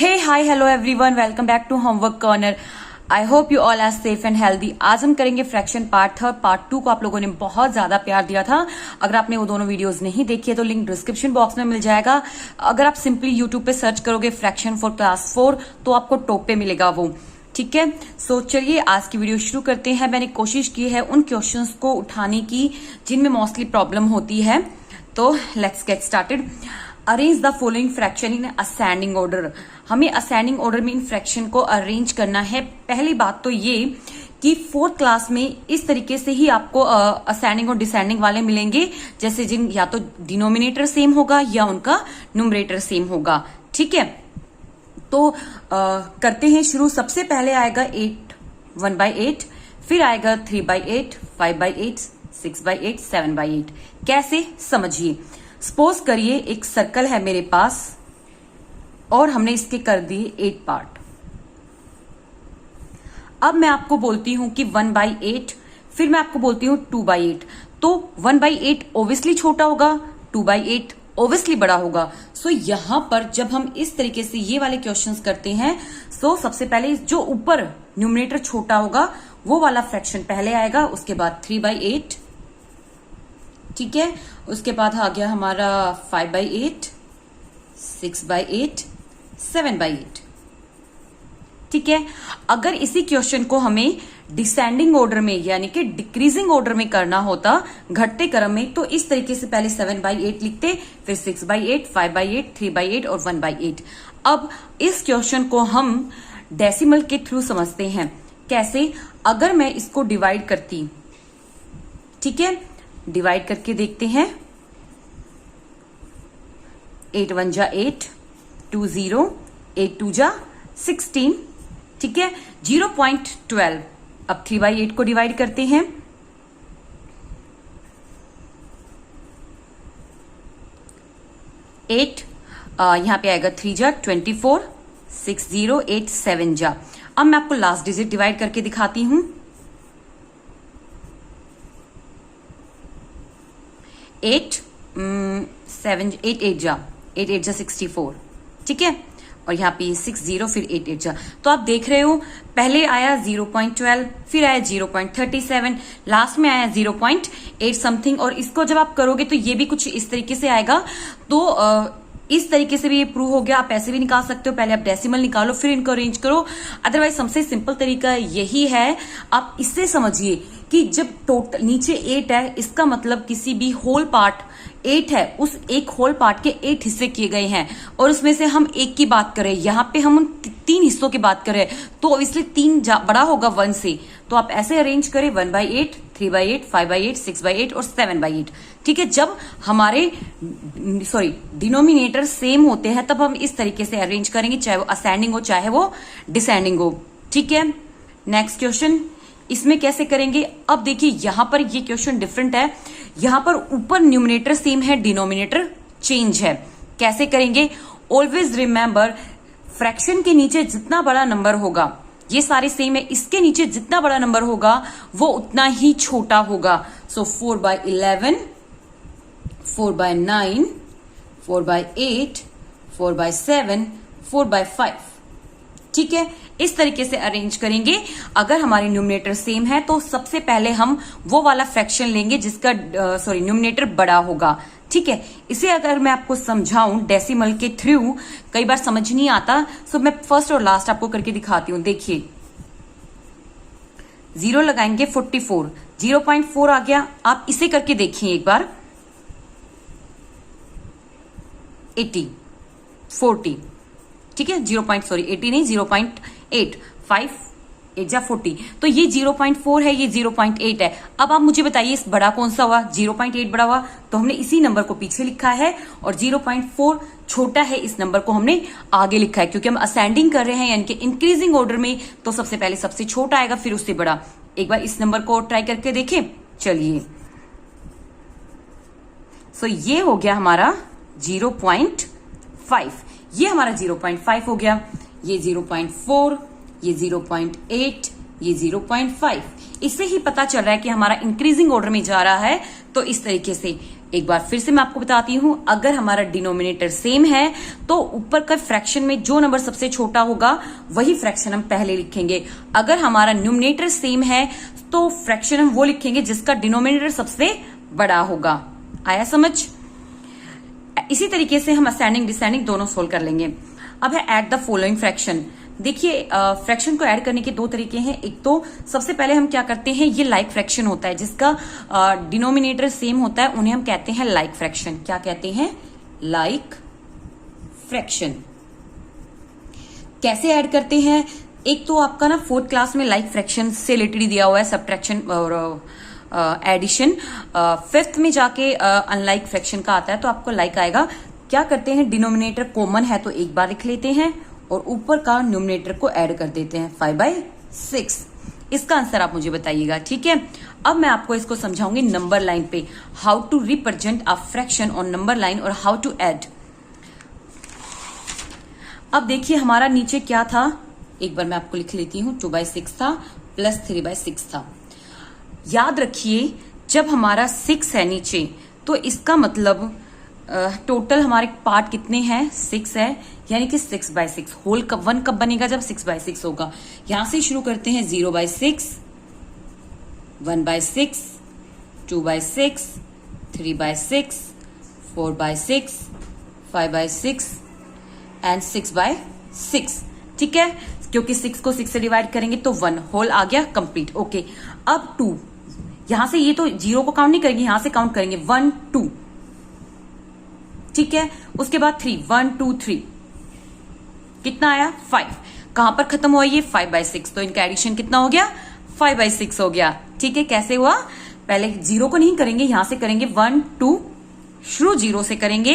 Hey hi hello everyone, welcome back to homework corner. I hope you all are safe and healthy. आज हम करेंगे fraction part third. Part 2 को आप लोगों ने बहुत ज्यादा प्यार दिया था। अगर आपने वो दोनों वीडियोस नहीं देखी है तो लिंक डिस्क्रिप्शन बॉक्स में मिल जाएगा। अगर आप सिंपली यूट्यूब पे सर्च करोगे फ्रैक्शन फॉर क्लास 4 तो आपको टॉप पे मिलेगा वो। ठीक है, सो चलिए आज की वीडियो शुरू करते हैं। मैंने कोशिश की है उन क्वेश्चंस को उठाने की जिनमें मोस्टली प्रॉब्लम होती है। तो let's get started. Arrange the following fraction in ascending order. हमें असेंडिंग ऑर्डर में इन फ्रैक्शन को अरेंज करना है। पहली बात तो ये कि फोर्थ क्लास में इस तरीके से ही आपको असेंडिंग और डिसेंडिंग वाले मिलेंगे, जैसे जिन या तो डिनोमिनेटर सेम होगा या उनका न्यूमरेटर सेम होगा। ठीक है, तो करते हैं शुरू। सबसे पहले आएगा 1/8, फिर आएगा 3/8, 5/8, 6/8, 7/8। कैसे, समझिए। सपोज करिए एक सर्कल है मेरे पास और हमने इसके कर दिए 8 पार्ट। अब मैं आपको बोलती हूं कि 1/8, फिर मैं आपको बोलती हूं 2/8। तो 1/8 ओब्वियसली छोटा होगा, 2/8 ओब्वियसली बड़ा होगा। सो यहां पर जब हम इस तरीके से ये वाले क्वेश्चंस करते हैं, सो सबसे पहले जो ऊपर न्यूमरेटर छोटा होगा वो वाला फ्रैक्शन पहले आएगा, उसके बाद 3/8। ठीक है, उसके बाद आ गया हमारा 5/8, 6/8, 7/8। ठीक है, अगर इसी क्वेश्चन को हमें डिसेंडिंग ऑर्डर में यानी कि डिक्रीजिंग ऑर्डर में करना होता, घटते क्रम में, तो इस तरीके से पहले 7/8 लिखते, फिर 6/8, 5/8, 3/8 और 1/8। अब इस क्वेश्चन को हम डेसिमल के थ्रू समझते हैं। कैसे? अगर मैं इसको डिवाइड करती, ठीक है, डिवाइड करके देखते हैं। 8 1 जा 8, 2 0, 8 2 जा 16। ठीक है, 0.12। अब 3/8 को डिवाइड करते हैं। 8 यहां पे आएगा 3 जा 24, 6 0, 8 7 जा। अब मैं आपको लास्ट डिजिट डिवाइड करके दिखाती हूं। 8 8 जा 64। ठीक है, और यहाँ पे 6 0, फिर 8 8 जा। तो आप देख रहे हो पहले आया 0.12, फिर आया 0.37, लास्ट में आया 0.8 समथिंग। और इसको जब आप करोगे तो ये भी कुछ इस तरीके से आएगा। तो इस तरीके से भी ये प्रूव हो गया। आप ऐसे भी निकाल सकते हो, पहले आप डेसिमल निकालो फिर इनको अरेंज करो। अदरवाइज सबसे सिंपल तरीका यही है। आप इससे समझिए कि जब टोटल नीचे 8 है, इसका मतलब किसी भी होल पार्ट 8 है, उस एक होल पार्ट के 8 हिस्से किए गए हैं और उसमें से हम एक की बात करें, यहाँ पे हम 3 हिस्सों की बात करें तो ऑब्वियसली 3 बड़ा होगा 1 से। तो आप ऐसे अरेंज करें 1/8, 3/8, 5/8, 6/8 और 7/8। ठीक है, जब हमारे डिनोमिनेटर सेम होते हैं तब हम इस तरीके से अरेंज करेंगे, चाहे वो असेंडिंग हो चाहे वो डिसेंडिंग हो। ठीक है, नेक्स्ट क्वेश्चन इसमें कैसे करेंगे? अब देखिए यहां पर ये क्वेश्चन डिफरेंट है। यहां पर ऊपर न्यूमरेटर सेम है, डिनोमिनेटर चेंज है। कैसे करेंगे? ऑलवेज रिमेंबर, फ्रैक्शन के नीचे जितना बड़ा नंबर होगा, ये सारे सेम है, इसके नीचे जितना बड़ा नंबर होगा वो उतना ही छोटा होगा। सो 4/11, 4/9, 4/8, 4/7, 4/5। ठीक है, इस तरीके से अरेंज करेंगे। अगर हमारे न्यूमरेटर सेम है तो सबसे पहले हम वो वाला फ्रैक्शन लेंगे जिसका न्यूमरेटर बड़ा होगा। ठीक है, इसे अगर मैं आपको समझाऊं डेसिमल के थ्रू, कई बार समझ नहीं आता, सो मैं फर्स्ट और लास्ट आपको करके दिखाती हूं। देखिए 0 लगाएंगे 44, 0.4 आ गया। आप इसे करके देखिए एक बार, 80, 40। ठीक है, 80 नहीं, 0.8, 5 8 जा 40। तो ये 0.4 है, ये 0.8 है। अब आप मुझे बताइए इस बड़ा कौन सा हुआ? 0.8 बड़ा हुआ, तो हमने इसी नंबर को पीछे लिखा है, और 0.4 छोटा है, इस नंबर को हमने आगे लिखा है, क्योंकि हम असेंडिंग कर रहे हैं यानी कि इंक्रीजिंग ऑर्डर में। तो सबसे पहले सबसे छोटा आएगा, फिर उससे बड़ा। एक बार इस नंबर को ट्राई करके देखें। चलिए, सो ये हो गया हमारा 0.5, ये हमारा 0.5 हो गया, ये 0.4, ये 0.8, ये 0.5। इससे ही पता चल रहा है कि हमारा इंक्रीजिंग ऑर्डर में जा रहा है। तो इस तरीके से एक बार फिर से मैं आपको बताती हूं, अगर हमारा डिनोमिनेटर सेम है तो ऊपर का फ्रैक्शन में जो नंबर सबसे छोटा होगा वही फ्रैक्शन हम पहले लिखेंगे। अगर हमारा न्यूमरेटर सेम है तो फ्रैक्शन हम वो लिखेंगे जिसका डिनोमिनेटर सबसे बड़ा होगा। आया समझ? इसी तरीके से हम असेंडिंग डिसेंडिंग दोनों सोल्व कर लेंगे। अब है ऐड द फॉलोइंग फ्रैक्शन। देखिए फ्रैक्शन को ऐड करने के दो तरीके हैं। एक तो सबसे पहले हम क्या करते हैं, ये लाइक फ्रैक्शन होता है जिसका डिनोमिनेटर सेम होता है, उन्हें हम कहते हैं लाइक फ्रैक्शन। क्या कहते हैं? Like fraction. कैसे ऐड करते हैं? एक तो आपका ना 4th क्लास में लाइक फ्रैक्शन से रिलेटेड दिया हुआ है, सब्ट्रैक्शन और एडिशन। 5th में जाके अनलाइक फ्रैक्शन का आता है, तो आपको लाइक आएगा। क्या करते हैं, डिनोमिनेटर कॉमन है तो एक बार लिख लेते हैं और ऊपर का न्यूमरेटर को ऐड कर देते हैं 5/6। इसका आंसर आप मुझे बताइएगा, ठीक है। अब मैं आपको इसको समझाऊंगी नंबर लाइन पे, how to represent a fraction on number line और हाउ टू ऐड। अब देखिए हमारा नीचे क्या था, एक बार मैं आपको लिख लेती हूं। 2/6 था प्लस 3/6 था। याद रखिए जब हमारा 6 है नीचे तो इसका मतलब टोटल हमारे पार्ट कितने हैं, 6 है, यानी कि 6/6। होल कब 1 कब बनेगा, जब 6/6 होगा। यहां से शुरू करते हैं 0/6, 1/6, 2/6, 3/6, 4/6, 5/6 एंड 6/6। ठीक है, क्योंकि 6 को 6 से डिवाइड करेंगे तो 1 होल आ गया कंप्लीट। ओके, अब 2, यहां से ये तो 0 को काउंट नहीं करेंगे, यहां से काउंट करेंगे 1 2। ठीक है, उसके बाद 3, 1 2 3, कितना आया 5। कहां पर खत्म हुआ ये 5/6, तो इनका एडिशन कितना हो गया 5/6 हो गया। ठीक है, कैसे हुआ, पहले 0 को नहीं करेंगे, यहां से करेंगे 1 2, शुरू 0 से करेंगे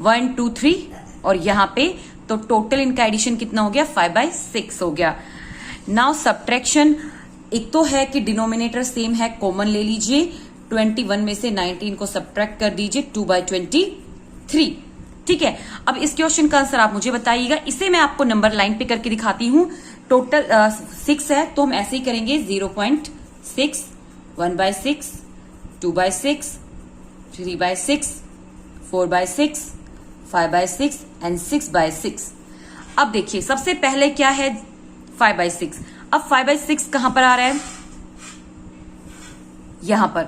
1 2 3 और यहां पे तो टोटल इनका एडिशन कितना हो गया 5/6 हो गया। नाउ सब्ट्रैक्शन, एक तो है कि डिनोमिनेटर सेम है, कॉमन ले लीजिए। 21 में से 19 को सब्ट्रैक्ट कर दीजिए, 2/23। ठीक है, अब इस क्वेश्चन का आंसर आप मुझे बताइएगा। इसे मैं आपको नंबर लाइन पे करके दिखाती हूं। टोटल 6 है तो हम ऐसे ही करेंगे 0.6, 1/6, 2/6, 3/6, 4/6, 5/6 एंड 6/6। अब देखिए सबसे पहले क्या है 5/6। अब 5/6 कहां पर आ रहा है, यहां पर।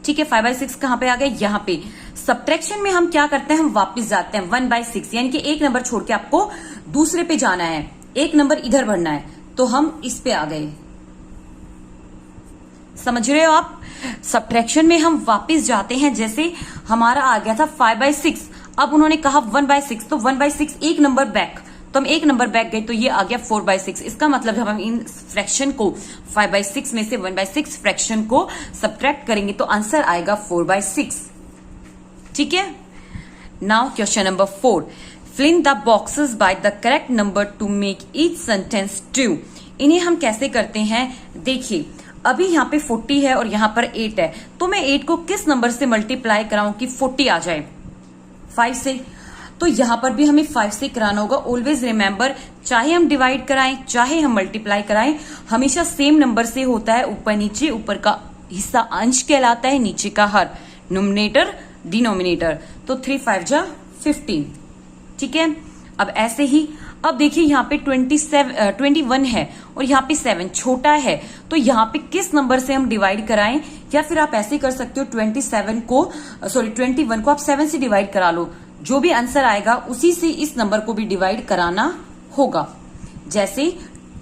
ठीक है, 5/6 कहां पे आ गया, यहां पे। सब्ट्रैक्शन में हम क्या करते हैं, हम वापस जाते हैं 1/6, यानी कि एक नंबर छोड़ के आपको दूसरे पे जाना है, एक नंबर इधर बढ़ना है, तो हम इस पे आ गए। समझ रहे हो आप? सब्ट्रैक्शन में हम वापस जाते हैं, जैसे हमारा आ गया था 5/6, अब उन्होंने कहा 1/6, तो 1/6 एक नंबर बैक, तो हम एक नंबर बैक गए तो ये आ गया 4/6। इसका मतलब जब हम इन फ्रैक्शन को 5/6 में से 1/6 फ्रैक्शन को सब्ट्रैक्ट करेंगे तो आंसर आएगा 4/6। ठीक है, now question number 4, fill in the boxes by the correct number to make each sentence true. इन्हें हम कैसे करते हैं, देखिए अभी यहाँ पे 40 है और यहाँ पर 8 है, तो मैं 8 को किस नंबर से मल्टीप्लाई कराऊं कि 40 आ जाए, 5 से। तो यहां पर भी हमें 5 से कराना होगा। ऑलवेज रिमेंबर, चाहे हम डिवाइड कराएं चाहे हम मल्टीप्लाई कराएं, हमेशा सेम नंबर से होता है, ऊपर नीचे। ऊपर का हिस्सा अंश कहलाता है, नीचे का हर न्यूमरेटर डिनोमिनेटर। तो 3 5 जा 15। ठीक है, अब ऐसे ही अब देखिए यहाँ पे 21 है और यहाँ पे 7 छोटा है, तो यहाँ पे किस नंबर से हम डिवाइड कराएं, या फिर आप ऐसे कर सकते हो 21 को आप 7 से डिवाइड करा लो, जो भी आंसर आएगा उसी से इस नंबर को भी डिवाइड कराना होगा। जैसे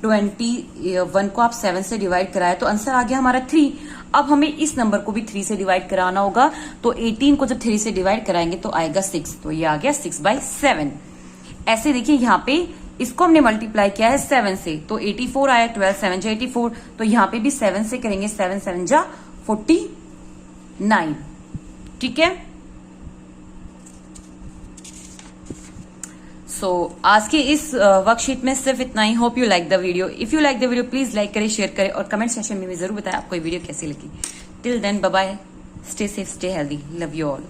21 को आप 7 से डिवाइड कराए तो आंसर आ गया हमारा 3। अब हमें इस नंबर को भी 3 से डिवाइड कराना होगा, तो 18 को जब 3 से डिवाइड कराएंगे तो आएगा 6, तो ये आ गया 6/7। ऐसे देखिए यहाँ पे इसको हमने मल्टीप्लाई किया है 7 से, तो 84 आया, 12 7 जा 84, तो यहाँ पे भी 7 से करेंगे, 7 7 जा 49। ठीक है, आज के इस वर्कशीट में सिर्फ इतना ही। Hope you like the video. If you like the video please like करें, शेयर करें और कमेंट सेक्शन में भी जरूर बताएं आपको ये वीडियो कैसी लगी। Till then bye bye, stay safe, stay healthy, love you all.